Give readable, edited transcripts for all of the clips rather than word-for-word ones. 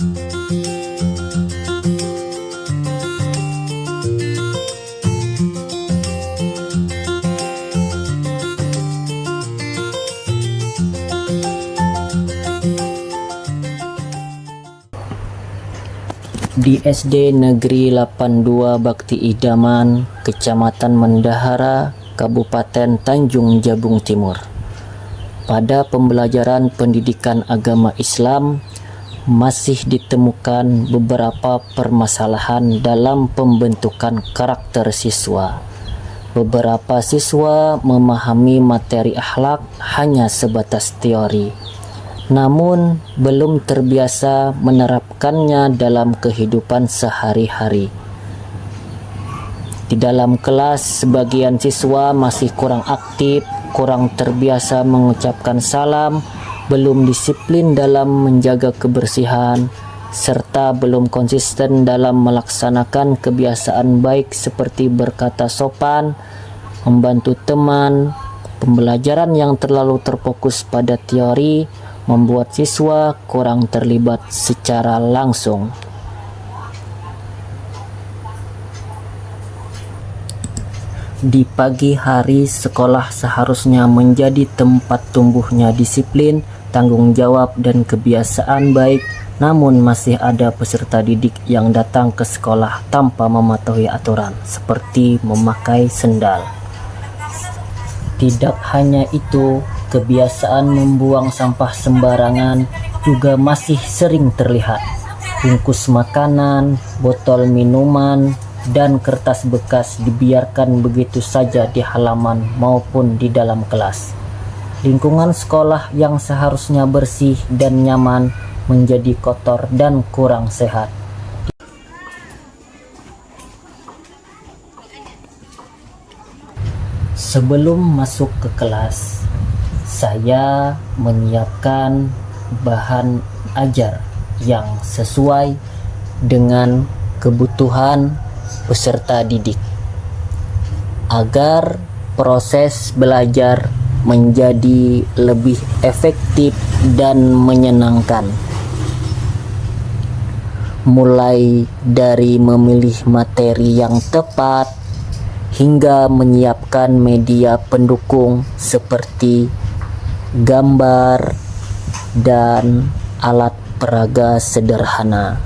Di SD Negeri 82 Bakti Idaman, Kecamatan Mendahara, Kabupaten Tanjung Jabung Timur. Pada pembelajaran pendidikan agama Islam, masih ditemukan beberapa permasalahan dalam pembentukan karakter siswa. Beberapa siswa memahami materi akhlak hanya sebatas teori, namun belum terbiasa menerapkannya dalam kehidupan sehari-hari. Di dalam kelas, sebagian siswa masih kurang aktif, kurang terbiasa mengucapkan salam, belum disiplin dalam menjaga kebersihan, serta belum konsisten dalam melaksanakan kebiasaan baik seperti berkata sopan, membantu teman. Pembelajaran yang terlalu terfokus pada teori membuat siswa kurang terlibat secara langsung. Di pagi hari, sekolah seharusnya menjadi tempat tumbuhnya disiplin, tanggung jawab, dan kebiasaan baik. Namun masih ada peserta didik yang datang ke sekolah tanpa mematuhi aturan, seperti memakai sendal. Tidak hanya itu, kebiasaan membuang sampah sembarangan juga masih sering terlihat. Bungkus makanan, botol minuman, dan kertas bekas dibiarkan begitu saja di halaman maupun di dalam kelas. Lingkungan sekolah yang seharusnya bersih dan nyaman menjadi kotor dan kurang sehat. Sebelum masuk ke kelas, saya menyiapkan bahan ajar yang sesuai dengan kebutuhan peserta didik agar proses belajar menjadi lebih efektif dan menyenangkan. Mulai dari memilih materi yang tepat hingga menyiapkan media pendukung seperti gambar dan alat peraga sederhana.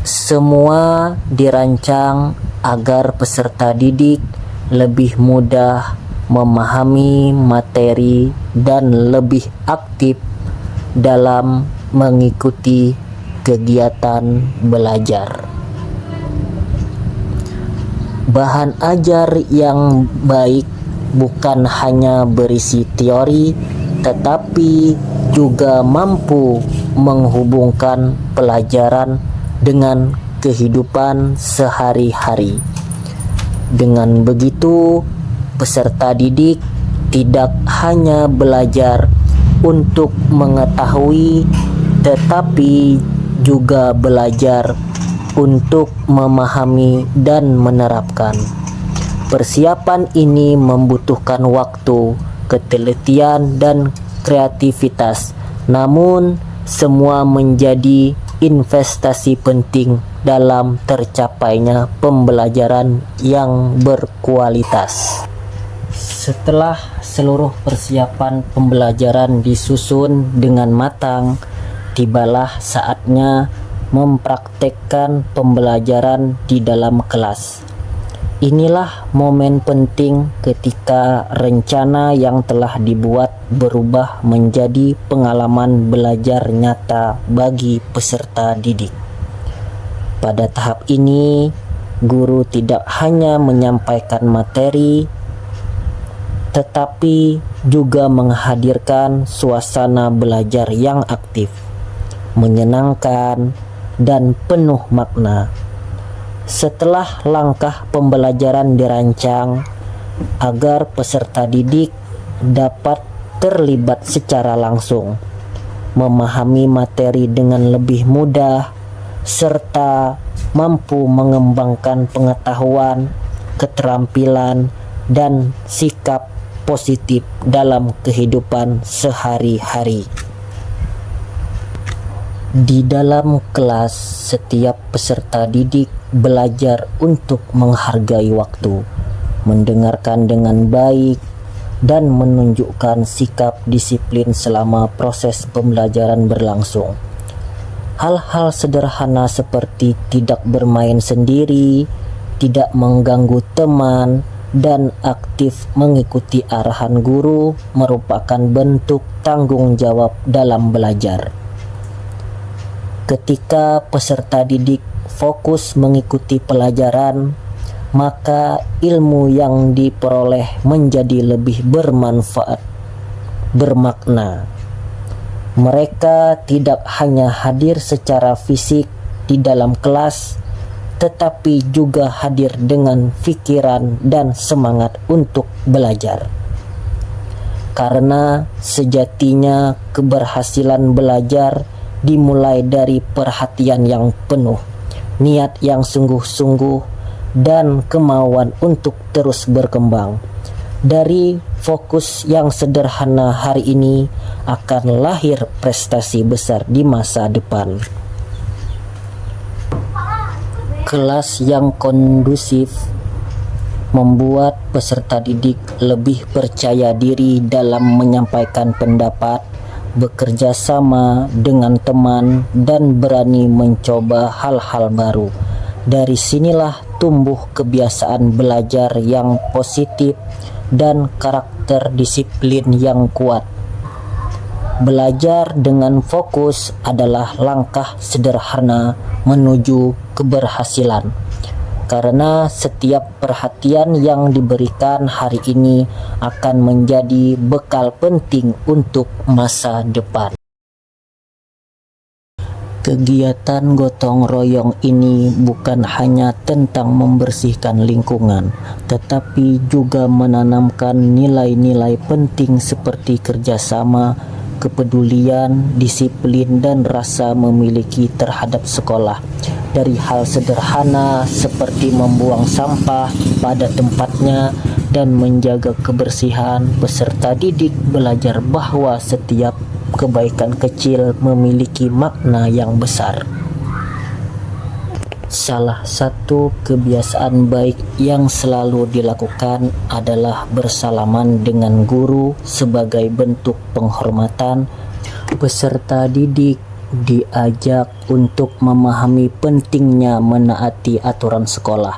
Semua dirancang agar peserta didik lebih mudah memahami materi dan lebih aktif dalam mengikuti kegiatan belajar. Bahan ajar yang baik bukan hanya berisi teori, tetapi juga mampu menghubungkan pelajaran dengan kehidupan sehari-hari. Dengan begitu, peserta didik tidak hanya belajar untuk mengetahui, tetapi juga belajar untuk memahami dan menerapkan. Persiapan ini membutuhkan waktu, ketelitian, dan kreativitas. Namun, semua menjadi investasi penting dalam tercapainya pembelajaran yang berkualitas. Setelah seluruh persiapan pembelajaran disusun dengan matang, tibalah saatnya mempraktekkan pembelajaran di dalam kelas. Inilah momen penting ketika rencana yang telah dibuat berubah menjadi pengalaman belajar nyata bagi peserta didik. Pada tahap ini, guru tidak hanya menyampaikan materi, tetapi juga menghadirkan suasana belajar yang aktif, menyenangkan, dan penuh makna. Setelah langkah pembelajaran dirancang agar peserta didik dapat terlibat secara langsung, memahami materi dengan lebih mudah, serta mampu mengembangkan pengetahuan, keterampilan, dan sikap positif dalam kehidupan sehari-hari. Di dalam kelas, setiap peserta didik belajar untuk menghargai waktu, mendengarkan dengan baik, dan menunjukkan sikap disiplin selama proses pembelajaran berlangsung. Hal-hal sederhana seperti tidak bermain sendiri, tidak mengganggu teman, dan aktif mengikuti arahan guru merupakan bentuk tanggung jawab dalam belajar. Ketika peserta didik fokus mengikuti pelajaran, maka ilmu yang diperoleh menjadi lebih bermanfaat, bermakna. Mereka tidak hanya hadir secara fisik di dalam kelas, tetapi juga hadir dengan pikiran dan semangat untuk belajar. Karena sejatinya keberhasilan belajar dimulai dari perhatian yang penuh, niat yang sungguh-sungguh, dan kemauan untuk terus berkembang. Dari fokus yang sederhana hari ini akan lahir prestasi besar di masa depan. Kelas yang kondusif membuat peserta didik lebih percaya diri dalam menyampaikan pendapat, bekerja sama dengan teman, dan berani mencoba hal-hal baru. Dari sinilah tumbuh kebiasaan belajar yang positif dan karakter disiplin yang kuat. Belajar dengan fokus adalah langkah sederhana menuju keberhasilan. Karena setiap perhatian yang diberikan hari ini akan menjadi bekal penting untuk masa depan. Kegiatan gotong royong ini bukan hanya tentang membersihkan lingkungan, tetapi juga menanamkan nilai-nilai penting seperti kerjasama, kepedulian, disiplin, dan rasa memiliki terhadap sekolah. Dari hal sederhana seperti membuang sampah pada tempatnya dan menjaga kebersihan, peserta didik belajar bahwa setiap kebaikan kecil memiliki makna yang besar. Salah satu kebiasaan baik yang selalu dilakukan adalah bersalaman dengan guru sebagai bentuk penghormatan. Peserta didik diajak untuk memahami pentingnya menaati aturan sekolah,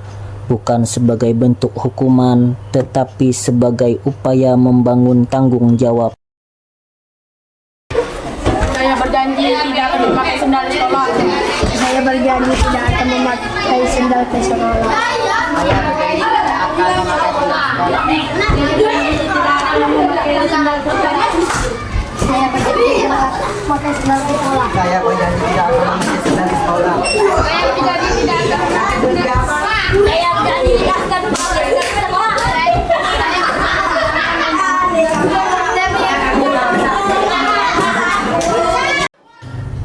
bukan sebagai bentuk hukuman, tetapi sebagai upaya membangun tanggung jawab. Saya berjanji tidak akan memakai sendal di sekolah. Saya berjanji tidak akan memakai sendal ke sekolah. Saya berjanji tidak akan memakai sendal ke sekolah. Saya berjanji tidak akan memakai sendal ke sekolah. Saya berjanji tidak akan memakai sendal di sekolah. Saya berjanji tidak akan memakai sendal di sekolah. Saya berjanji tidak akan memakai sendal ke sekolah.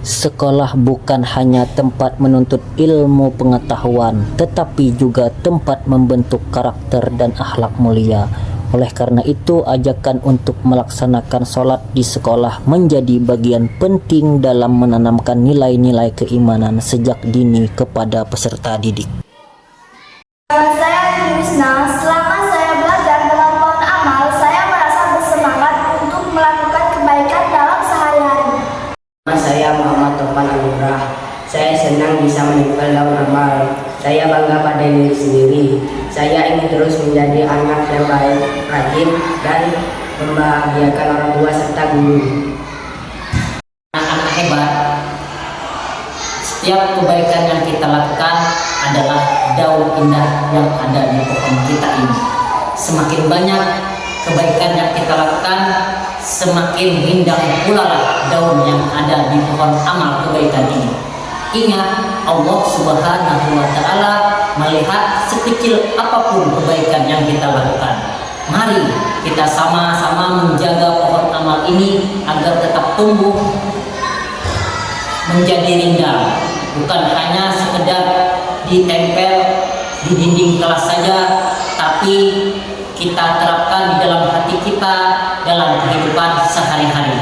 Sekolah bukan hanya tempat menuntut ilmu pengetahuan, tetapi juga tempat membentuk karakter dan akhlak mulia. Oleh karena itu, ajakan untuk melaksanakan sholat di sekolah menjadi bagian penting dalam menanamkan nilai-nilai keimanan sejak dini kepada peserta didik. Saya Krisna. Selama saya belajar dalam pohon amal, saya merasa bersemangat untuk melakukan kebaikan dalam sehari-hari. Saya Muhammad Topan Anugrah. Saya senang bisa meninggal dalam amal. Saya bangga pada diri sendiri. Saya ingin terus menjadi anak yang baik, rajin, dan membahagiakan orang tua serta guru. Anak-anak hebat, setiap kebaikan yang kita lakukan adalah daun indah yang ada di pohon kita ini. Semakin banyak kebaikan yang kita lakukan, semakin rindang pula lah daun yang ada di pohon amal kebaikan ini. Ingat, Allah Subhanahu wa Ta'ala melihat sekecil apapun kebaikan yang kita lakukan. Mari kita sama-sama menjaga pohon amal ini agar tetap tumbuh menjadi rindang, bukan hanya sekedar ditempel di dinding kelas saja, tapi kita terapkan di dalam hati kita dalam kehidupan sehari-hari.